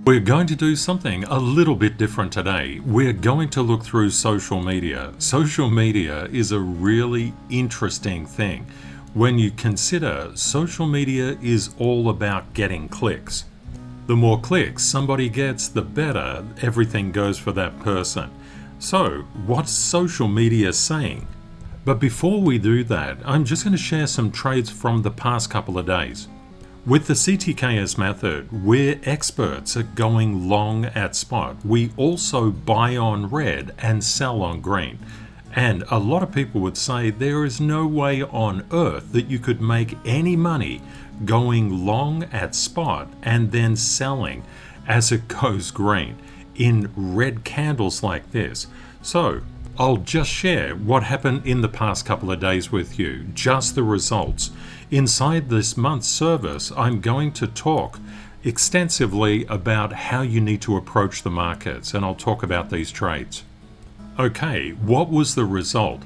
We're going to do something a little bit different today. We're going to look through social media. Social media is a really interesting thing. When you consider social media is all about getting clicks. The more clicks somebody gets, the better everything goes for that person. So, what's social media saying? But before we do that, I'm just going to share some trades from the past couple of days. With the CTKS method, we're experts at going long at spot. We also buy on red and sell on green. And a lot of people would say there is no way on earth that you could make any money going long at spot and then selling as it goes green in red candles like this. So I'll just share what happened in the past couple of days with you, just the results. Inside this month's service, I'm going to talk extensively about how you need to approach the markets, and I'll talk about these trades. Okay, what was the result?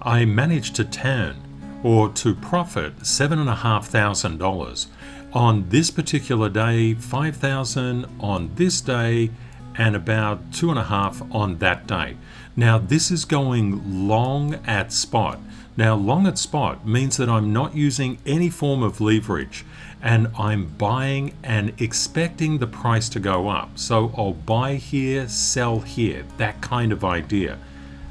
I managed to to profit $7,500 on this particular day, $5,000 on this day, and about $2,500 on that day. Now this is going long at spot. Now long at spot means that I'm not using any form of leverage and I'm buying and expecting the price to go up. So I'll buy here, sell here, that kind of idea.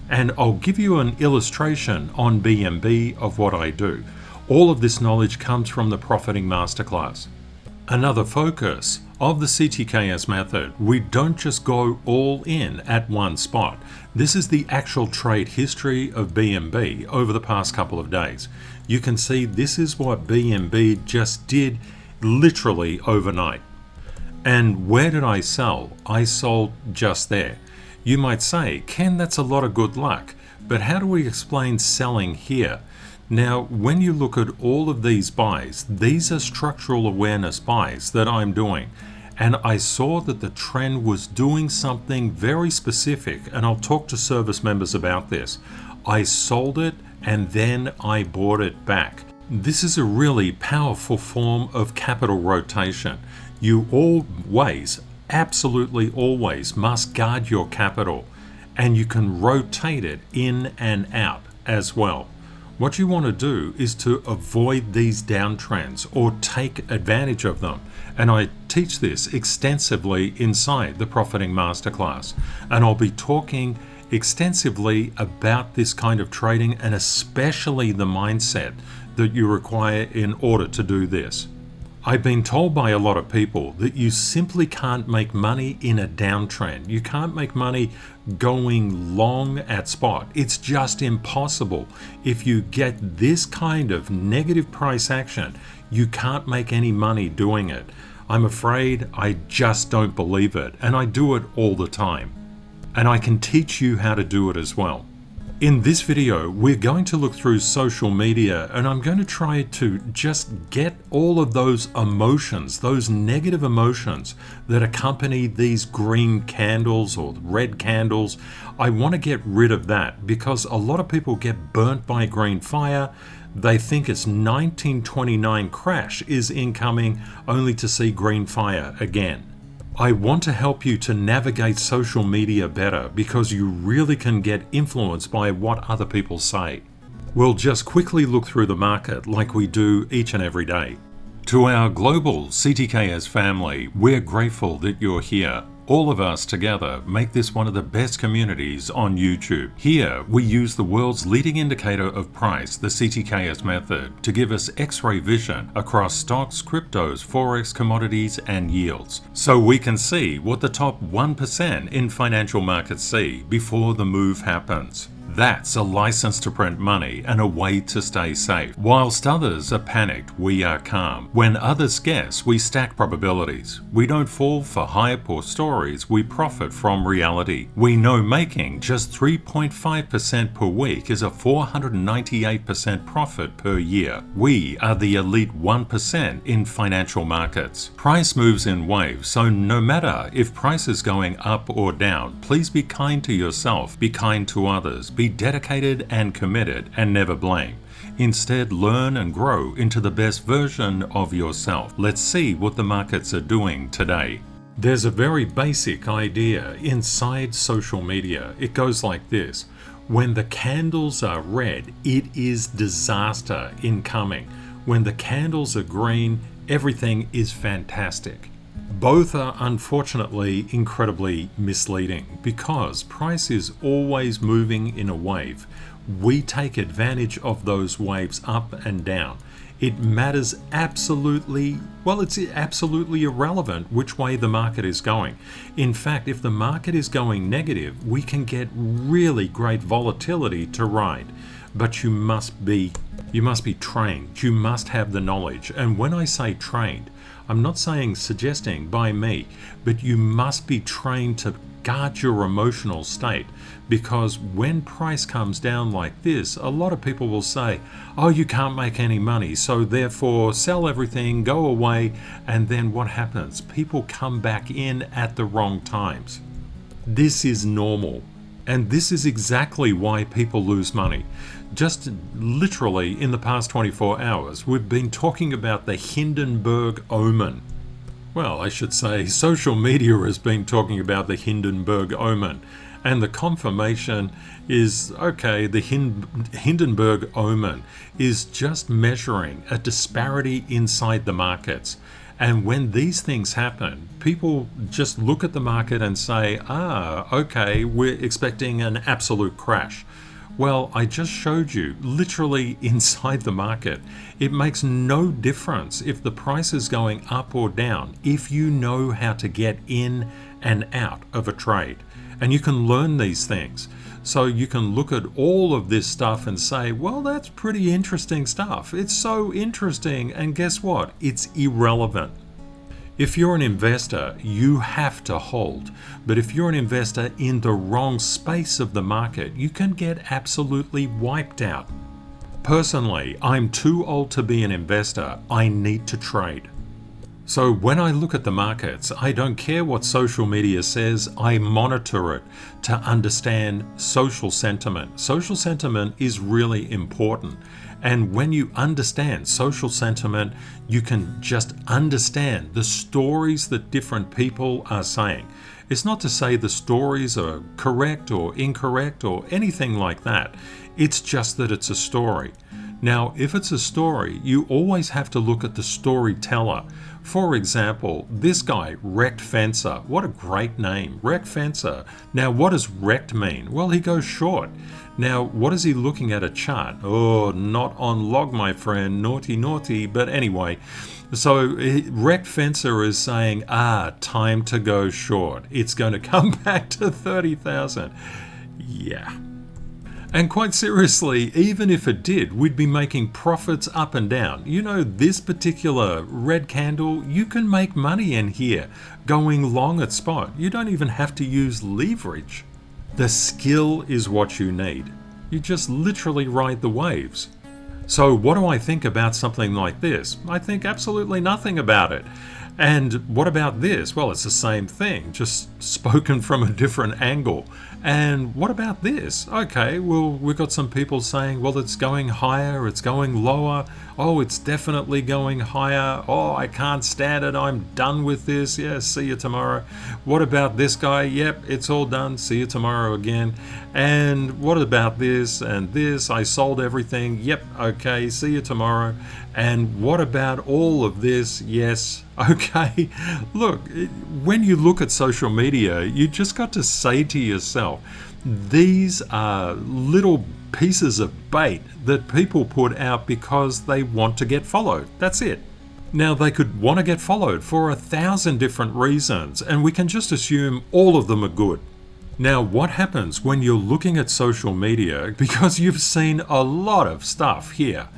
And I'll give you an illustration on BNB of what I do. All of this knowledge comes from the Profiting Masterclass. Another focus of the CTKS method, we don't just go all in at one spot. This is the actual trade history of BNB over the past couple of days. You can see this is what BNB just did literally overnight. And where did I sell? I sold just there. You might say, Ken, that's a lot of good luck, but how do we explain selling here? Now, when you look at all of these buys, these are structural awareness buys that I'm doing. And I saw that the trend was doing something very specific, and I'll talk to service members about this. I sold it and then I bought it back. This is a really powerful form of capital rotation. You always, absolutely always, must guard your capital, and you can rotate it in and out as well. What you want to do is to avoid these downtrends or take advantage of them. And I teach this extensively inside the Profiting Masterclass. And I'll be talking extensively about this kind of trading and especially the mindset that you require in order to do this. I've been told by a lot of people that you simply can't make money in a downtrend. You can't make money going long at spot. It's just impossible. If you get this kind of negative price action, you can't make any money doing it. I'm afraid I just don't believe it, and I do it all the time. And I can teach you how to do it as well. In this video, we're going to look through social media, and I'm going to try to just get all of those emotions, those negative emotions that accompany these green candles or red candles. I want to get rid of that because a lot of people get burnt by green fire. They think it's 1929 crash is incoming only to see green fire again. I want to help you to navigate social media better because you really can get influenced by what other people say. We'll just quickly look through the market like we do each and every day. To our global CTKS family, we're grateful that you're here. All of us together make this one of the best communities on YouTube. Here, we use the world's leading indicator of price, the CTKS method, to give us X-ray vision across stocks, cryptos, forex, commodities, and yields. So we can see what the top 1% in financial markets see before the move happens. That's a license to print money and a way to stay safe. Whilst others are panicked, we are calm. When others guess, we stack probabilities. We don't fall for hype or stories, we profit from reality. We know making just 3.5% per week is a 498% profit per year. We are the elite 1% in financial markets. Price moves in waves, so no matter if price is going up or down, please be kind to yourself, be kind to others, be dedicated and committed, and never blame. Instead, learn and grow into the best version of yourself. Let's see what the markets are doing today. There's a very basic idea inside social media. It goes like this. When the candles are red, it is disaster incoming. When the candles are green, everything is fantastic. Both are unfortunately incredibly misleading because price is always moving in a wave. We take advantage of those waves up and down. It matters absolutely, well, it's absolutely irrelevant which way the market is going. In fact, if the market is going negative, we can get really great volatility to ride. But you must be trained. You must have the knowledge. And when I say trained, I'm not suggesting by me, but you must be trained to guard your emotional state, because when price comes down like this, a lot of people will say, oh, you can't make any money, so therefore sell everything, go away, and then what happens? People come back in at the wrong times. This is normal, and this is exactly why people lose money. Just literally in the past 24 hours, we've been talking about the Hindenburg omen. Well, I should say social media has been talking about the Hindenburg omen. And the confirmation is, okay, the Hindenburg omen is just measuring a disparity inside the markets. And when these things happen, people just look at the market and say, okay, we're expecting an absolute crash. Well, I just showed you literally inside the market. It makes no difference if the price is going up or down if you know how to get in and out of a trade. And you can learn these things. So you can look at all of this stuff and say, well, that's pretty interesting stuff. It's so interesting. And guess what? It's irrelevant. If you're an investor, you have to hold. But if you're an investor in the wrong space of the market, you can get absolutely wiped out. Personally, I'm too old to be an investor. I need to trade. So when I look at the markets, I don't care what social media says, I monitor it to understand social sentiment. Social sentiment is really important. And when you understand social sentiment, you can just understand the stories that different people are saying. It's not to say the stories are correct or incorrect or anything like that. It's just that it's a story. Now, if it's a story, you always have to look at the storyteller. For example, this guy, Wrecked Fencer. What a great name, Wrecked Fencer. Now, what does wrecked mean? Well, he goes short. Now, what is he looking at a chart? Oh, not on log, my friend. Naughty, naughty. But anyway, so Wrecked Fencer is saying, time to go short. It's going to come back to 30,000. Yeah. And quite seriously, even if it did, we'd be making profits up and down. You know, this particular red candle, you can make money in here going long at spot. You don't even have to use leverage. The skill is what you need. You just literally ride the waves. So what do I think about something like this? I think absolutely nothing about it. And what about this? Well, it's the same thing, just spoken from a different angle. And what about this? Okay, well, we've got some people saying, well, it's going higher, it's going lower. Oh, it's definitely going higher. Oh, I can't stand it. I'm done with this. Yeah, see you tomorrow. What about this guy? Yep, it's all done. See you tomorrow again. And what about this and this? I sold everything. Yep, okay, see you tomorrow. And what about all of this? Yes, okay. Look, when you look at social media, you just got to say to yourself, these are little pieces of bait that people put out because they want to get followed. That's it. Now, they could want to get followed for 1,000 different reasons, and we can just assume all of them are good. Now, what happens when you're looking at social media, because you've seen a lot of stuff here.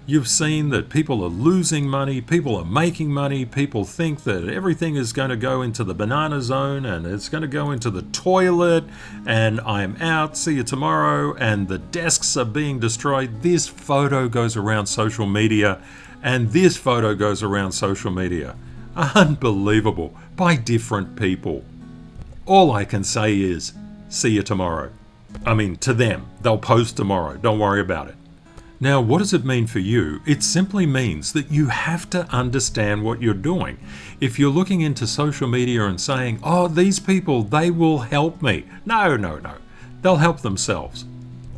You've seen that people are losing money, people are making money, people think that everything is going to go into the banana zone and it's going to go into the toilet and I'm out, see you tomorrow, and the desks are being destroyed. This photo goes around social media and this photo goes around social media. Unbelievable, by different people. All I can say is, see you tomorrow. I mean, to them, they'll post tomorrow, don't worry about it. Now, what does it mean for you? It simply means that you have to understand what you're doing. If you're looking into social media and saying, oh, these people, they will help me. No. They'll help themselves.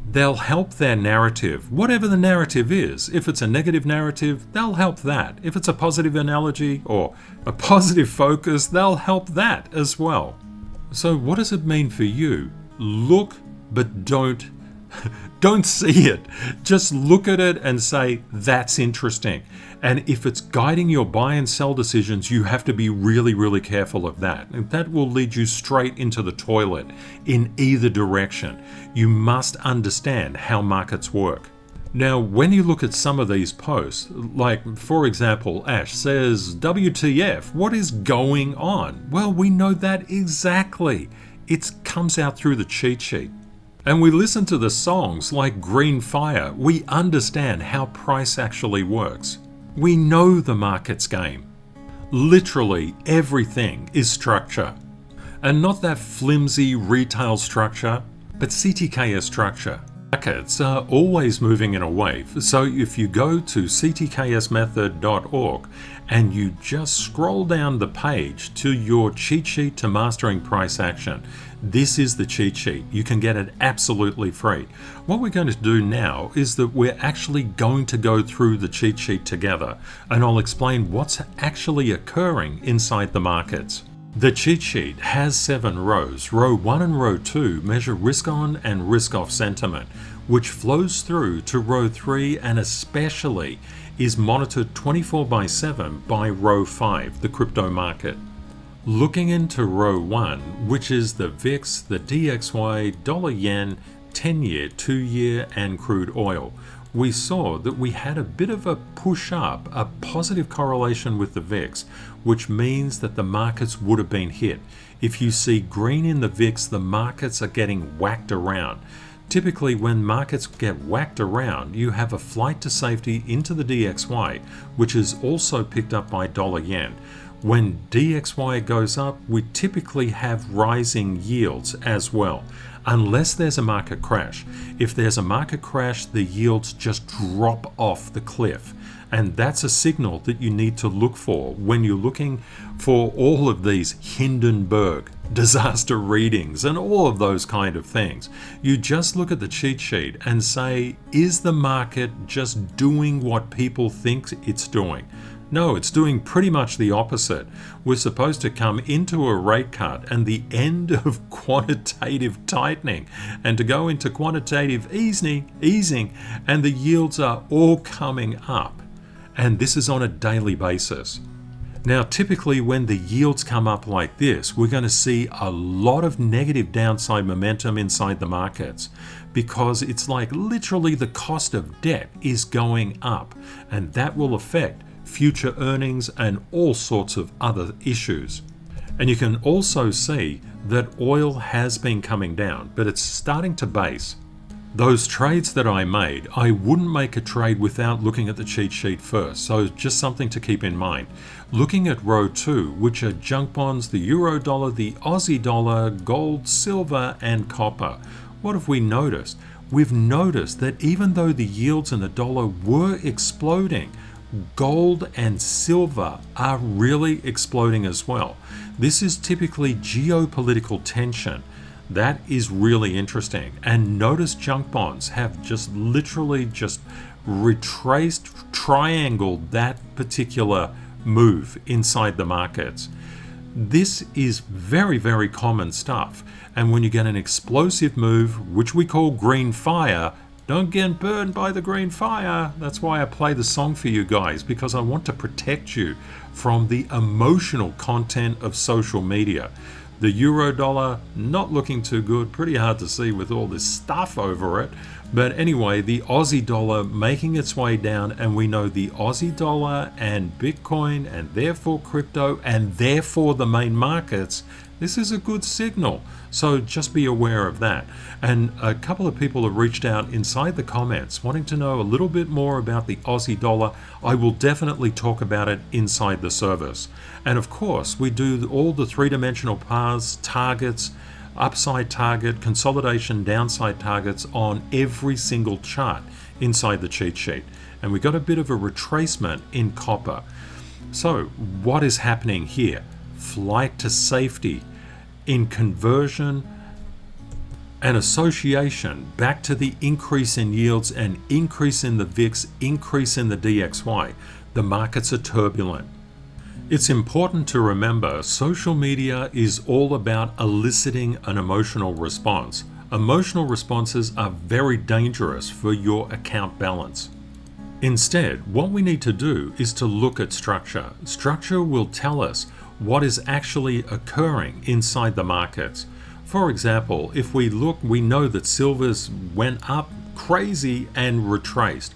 They'll help their narrative, whatever the narrative is. If it's a negative narrative, they'll help that. If it's a positive analogy or a positive focus, they'll help that as well. So what does it mean for you? Look, but don't see it. Just look at it and say, that's interesting. And if it's guiding your buy and sell decisions, you have to be really, really careful of that. And that will lead you straight into the toilet in either direction. You must understand how markets work. Now, when you look at some of these posts, like for example, Ash says, WTF, what is going on? Well, we know that exactly. It comes out through the cheat sheet. And we listen to the songs like Green Fire. We understand how price actually works. We know the market's game. Literally everything is structure. And not that flimsy retail structure, but CTKS structure. Markets are always moving in a wave. So if you go to CTKSmethod.org and you just scroll down the page to your cheat sheet to mastering price action, this is the cheat sheet. You can get it absolutely free. What we're going to do now is that we're actually going to go through the cheat sheet together, and I'll explain what's actually occurring inside the markets. The cheat sheet has 7 rows. Row 1 and row 2 measure risk on and risk off sentiment, which flows through to row 3 and especially is monitored 24/7 by row 5, the crypto market. Looking into row 1, which is the VIX, the DXY, dollar yen, 10-year, 2-year, and crude oil, we saw that we had a bit of a push up, a positive correlation with the VIX, which means that the markets would have been hit. If you see green in the VIX, the markets are getting whacked around. Typically, when markets get whacked around, you have a flight to safety into the DXY, which is also picked up by dollar yen. When DXY goes up, we typically have rising yields as well, unless there's a market crash. If there's a market crash, the yields just drop off the cliff. And that's a signal that you need to look for when you're looking for all of these Hindenburg disaster readings and all of those kind of things. You just look at the cheat sheet and say, is the market just doing what people think it's doing? No, it's doing pretty much the opposite. We're supposed to come into a rate cut and the end of quantitative tightening and to go into quantitative easing, and the yields are all coming up. And this is on a daily basis. Now, typically when the yields come up like this, we're going to see a lot of negative downside momentum inside the markets, because it's like literally the cost of debt is going up, and that will affect future earnings and all sorts of other issues. And you can also see that oil has been coming down, but it's starting to base. Those trades that I made, I wouldn't make a trade without looking at the cheat sheet first, so just something to keep in mind. Looking at row 2, which are junk bonds, the euro dollar, the Aussie dollar, gold, silver, and copper. What have we noticed? We've noticed that even though the yields in the dollar were exploding, gold and silver are really exploding as well. This is typically geopolitical tension. That is really interesting. And notice junk bonds have just literally just retraced, triangled that particular move inside the markets. This is very, very common stuff. And when you get an explosive move, which we call green fire, don't get burned by the green fire. That's why I play the song for you guys, because I want to protect you from the emotional content of social media. The euro dollar not looking too good, pretty hard to see with all this stuff over it. But anyway, the Aussie dollar making its way down, and we know the Aussie dollar and Bitcoin and therefore crypto and therefore the main markets, this is a good signal. So just be aware of that. And a couple of people have reached out inside the comments wanting to know a little bit more about the Aussie dollar. I will definitely talk about it inside the service. And of course, we do all the three-dimensional paths, targets, upside target, consolidation, downside targets on every single chart inside the cheat sheet. And we got a bit of a retracement in copper. So what is happening here? Flight to safety in conversion and association back to the increase in yields and increase in the VIX, increase in the DXY. The markets are turbulent. It's important to remember social media is all about eliciting an emotional response. Emotional responses are very dangerous for your account balance. Instead, what we need to do is to look at structure. Structure will tell us what is actually occurring inside the markets. For example, if we look, we know that silver's went up crazy and retraced.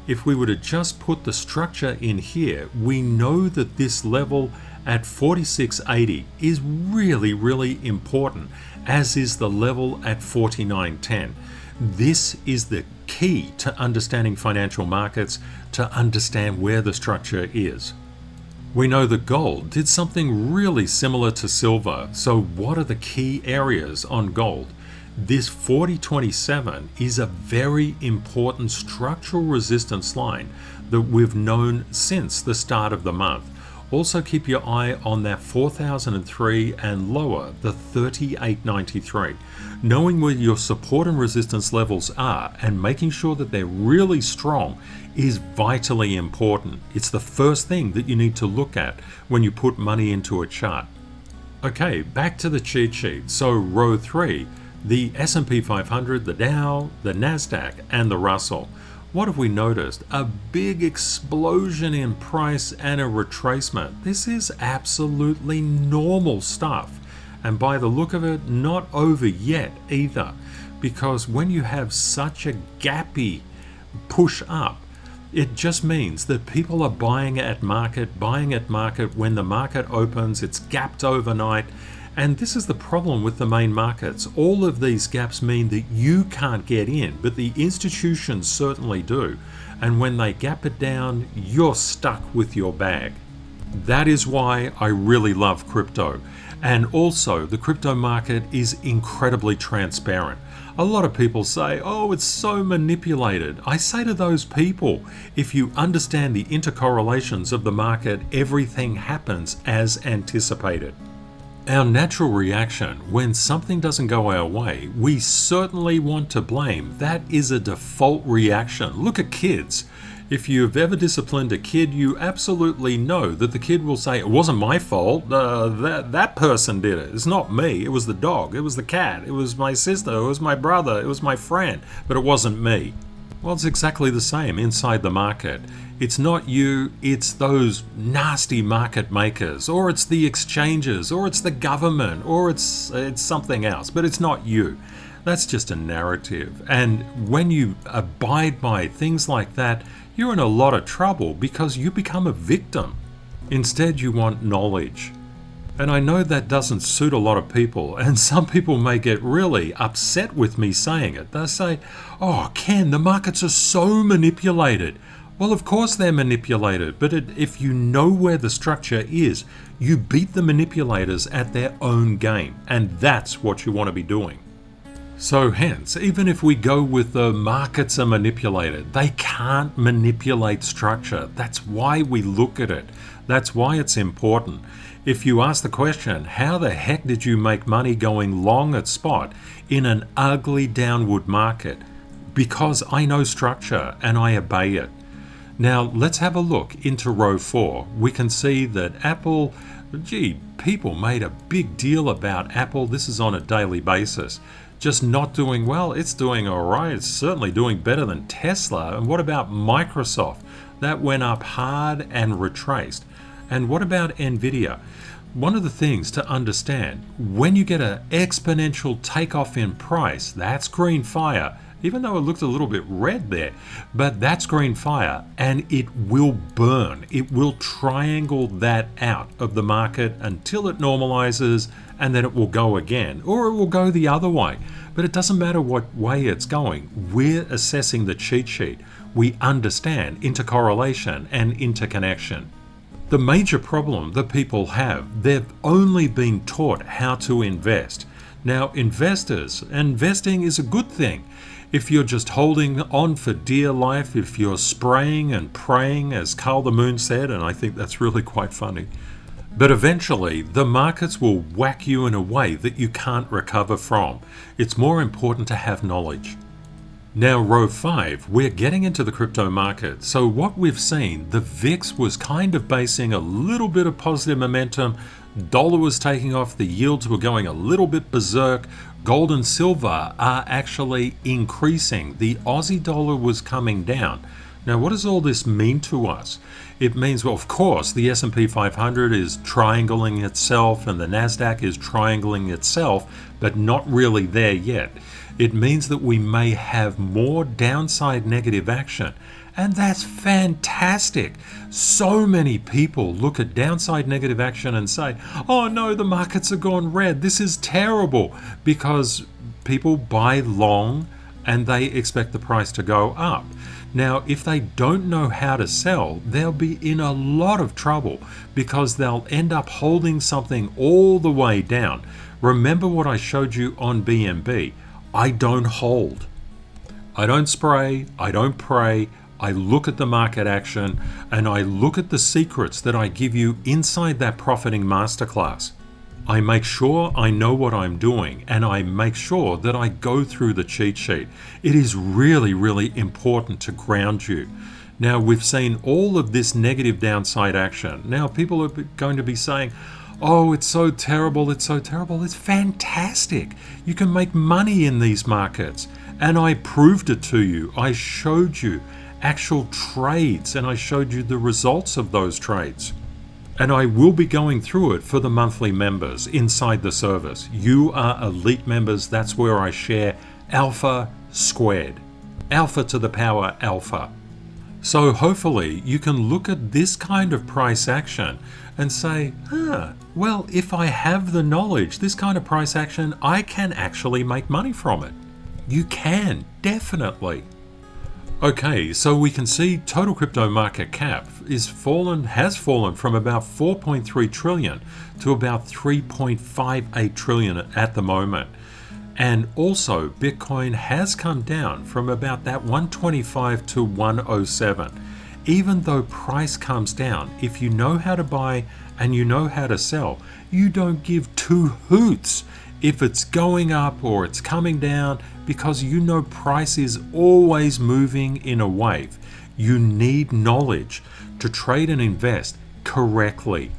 If we were to just put the structure in here, we know that this level at 46.80 is really, really important, as is the level at 49.10. This is the key to understanding financial markets, to understand where the structure is. We know that gold did something really similar to silver. So what are the key areas on gold? This 40.27 is a very important structural resistance line that we've known since the start of the month. Also keep your eye on that 4,003 and lower, the 38.93. Knowing where your support and resistance levels are and making sure that they're really strong is vitally important. It's the first thing that you need to look at when you put money into a chart. Okay, back to the cheat sheet. So row 3, the S&P 500, the Dow, the Nasdaq, and the Russell. What have we noticed? A big explosion in price and a retracement. This is absolutely normal stuff. And by the look of it, not over yet either. Because when you have such a gappy push up, it just means that people are buying at market when the market opens, it's gapped overnight. And this is the problem with the main markets. All of these gaps mean that you can't get in, but the institutions certainly do. And when they gap it down, you're stuck with your bag. That is why I really love crypto. And also, the crypto market is incredibly transparent. A lot of people say, oh, it's so manipulated. I say to those people, if you understand the intercorrelations of the market, everything happens as anticipated. Our natural reaction when something doesn't go our way, we certainly want to blame. That is a default reaction. Look at kids. If you've ever disciplined a kid, you absolutely know that the kid will say, it wasn't my fault, that person did it. It's not me, it was the dog, it was the cat, it was my sister, it was my brother, it was my friend, but it wasn't me. Well, it's exactly the same inside the market. It's not you, it's those nasty market makers, or it's the exchanges, or it's the government, or it's something else, but it's not you. That's just a narrative. And when you abide by things like that, you're in a lot of trouble because you become a victim. Instead, you want knowledge. And I know that doesn't suit a lot of people, and some people may get really upset with me saying it. They'll say, oh, Ken, the markets are so manipulated. Well, of course they're manipulated, but if you know where the structure is, you beat the manipulators at their own game, and that's what you want to be doing. So hence, even if we go with the markets are manipulated, they can't manipulate structure. That's why we look at it. That's why it's important. If you ask the question, how the heck did you make money going long at spot in an ugly downward market? Because I know structure and I obey it. Now let's have a look into row 4. We can see that Apple, people made a big deal about Apple. This is on a daily basis. Just not doing well. It's doing all right. It's certainly doing better than Tesla. And what about Microsoft? That went up hard and retraced. And what about Nvidia? One of the things to understand, when you get an exponential takeoff in price, that's green fire, even though it looked a little bit red there, but that's green fire and it will burn. It will triangle that out of the market until it normalizes, and then it will go again, or it will go the other way. But it doesn't matter what way it's going. We're assessing the cheat sheet. We understand intercorrelation and interconnection. The major problem that people have, they've only been taught how to invest. Now, investing is a good thing. If you're just holding on for dear life, if you're spraying and praying, as Carl the Moon said, and I think that's really quite funny. But eventually, the markets will whack you in a way that you can't recover from. It's more important to have knowledge. Now, row 5, we're getting into the crypto market. So what we've seen, the VIX was kind of basing a little bit of positive momentum. Dollar was taking off, the yields were going a little bit berserk. Gold and silver are actually increasing. The Aussie dollar was coming down. Now, what does all this mean to us? It means, well, of course, the S&P 500 is triangling itself and the NASDAQ is triangling itself, but not really there yet. It means that we may have more downside negative action. And that's fantastic. So many people look at downside negative action and say, oh no, the markets have gone red. This is terrible, because people buy long and they expect the price to go up. Now, if they don't know how to sell, they'll be in a lot of trouble, because they'll end up holding something all the way down. Remember what I showed you on BNB. I don't hold. I don't spray. I don't pray. I look at the market action and I look at the secrets that I give you inside that profiting masterclass. I make sure I know what I'm doing, and I make sure that I go through the cheat sheet. It is really, really important to ground you. Now, we've seen all of this negative downside action. Now, people are going to be saying, oh, it's so terrible, it's so terrible. It's fantastic. You can make money in these markets. And I proved it to you. I showed you actual trades, and I showed you the results of those trades. And I will be going through it for the monthly members inside the service. You are elite members. That's where I share alpha squared. Alpha to the power alpha. So hopefully you can look at this kind of price action and say, well, if I have the knowledge, this kind of price action, I can actually make money from it. You can, definitely. Okay, so we can see total crypto market cap has fallen from about 4.3 trillion to about 3.58 trillion at the moment. And also, Bitcoin has come down from about that 125 to 107. Even though price comes down, if you know how to buy and you know how to sell, you don't give two hoots if it's going up or it's coming down, because you know price is always moving in a wave. You need knowledge to trade and invest correctly.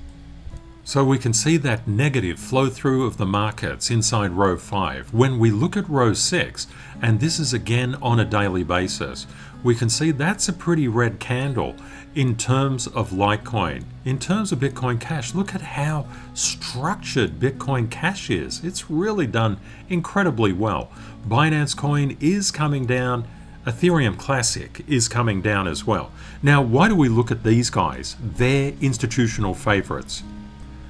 So we can see that negative flow through of the markets inside row 5. When we look at row 6, and this is again on a daily basis, we can see that's a pretty red candle in terms of Litecoin. In terms of Bitcoin Cash, look at how structured Bitcoin Cash is. It's really done incredibly well. Binance Coin is coming down. Ethereum Classic is coming down as well. Now, why do we look at these guys? They're institutional favorites.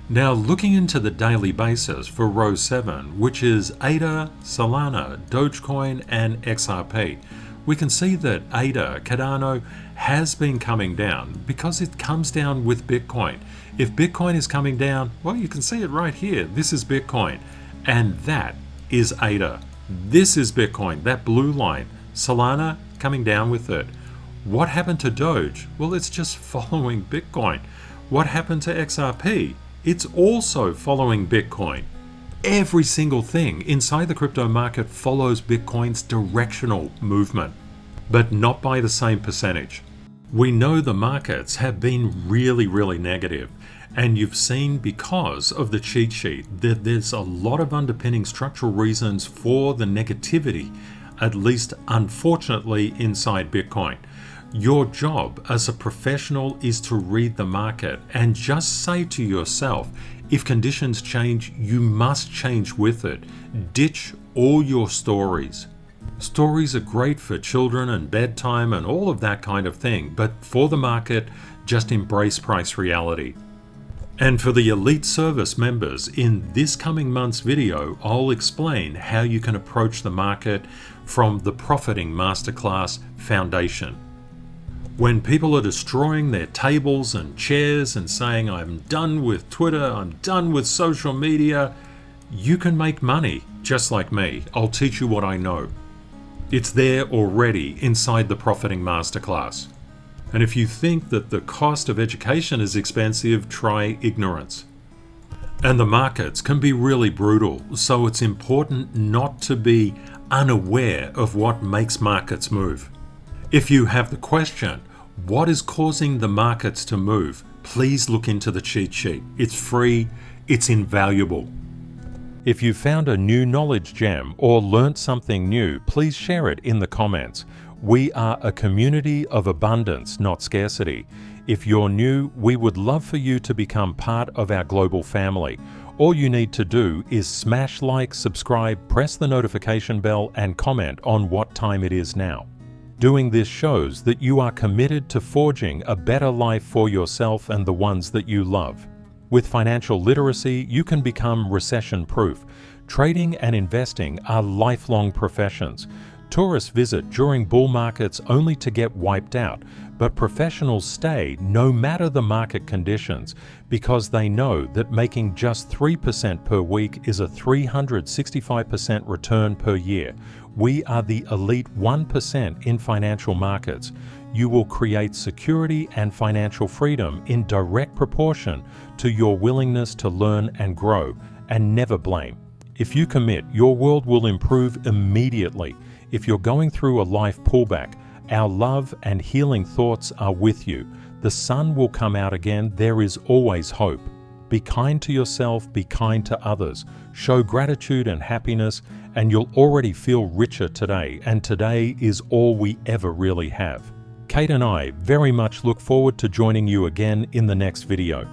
Now, looking into the daily basis for row 7, which is ADA, Solana, Dogecoin, and XRP, we can see that ADA, Cardano, has been coming down because it comes down with Bitcoin. If Bitcoin is coming down, well, you can see it right here. This is Bitcoin, and that is ADA. This is Bitcoin, that blue line. Solana coming down with it. What happened to Doge? Well, it's just following Bitcoin. What happened to XRP? It's also following Bitcoin. Every single thing inside the crypto market follows Bitcoin's directional movement, but not by the same percentage. We know the markets have been really, really negative, and you've seen because of the cheat sheet that there's a lot of underpinning structural reasons for the negativity, at least unfortunately inside Bitcoin. Your job as a professional is to read the market and just say to yourself, if conditions change, you must change with it. Ditch all your stories. Stories are great for children and bedtime and all of that kind of thing, but for the market, just embrace price reality. And for the Elite Service members, in this coming month's video, I'll explain how you can approach the market from the Profiting Masterclass Foundation. When people are destroying their tables and chairs and saying, I'm done with Twitter, I'm done with social media, You can make money just like me. I'll teach you what I know. It's there already inside the Profiting Masterclass. And if you think that the cost of education is expensive, try ignorance. And the markets can be really brutal, so it's important not to be unaware of what makes markets move. If you have the question, what is causing the markets to move? Please look into the cheat sheet. It's free, it's invaluable. If you found a new knowledge gem or learnt something new, please share it in the comments. We are a community of abundance, not scarcity. If you're new, we would love for you to become part of our global family. All you need to do is smash like, subscribe, press the notification bell, and comment on what time it is now. Doing this shows that you are committed to forging a better life for yourself and the ones that you love. With financial literacy, you can become recession-proof. Trading and investing are lifelong professions. Tourists visit during bull markets only to get wiped out, but professionals stay no matter the market conditions because they know that making just 3% per week is a 365% return per year. We are the elite 1% in financial markets. You will create security and financial freedom in direct proportion to your willingness to learn and grow, and never blame. If you commit, your world will improve immediately. If you're going through a life pullback, our love and healing thoughts are with you. The sun will come out again. There is always hope. Be kind to yourself, be kind to others. Show gratitude and happiness, and you'll already feel richer today, and today is all we ever really have. Kate and I very much look forward to joining you again in the next video.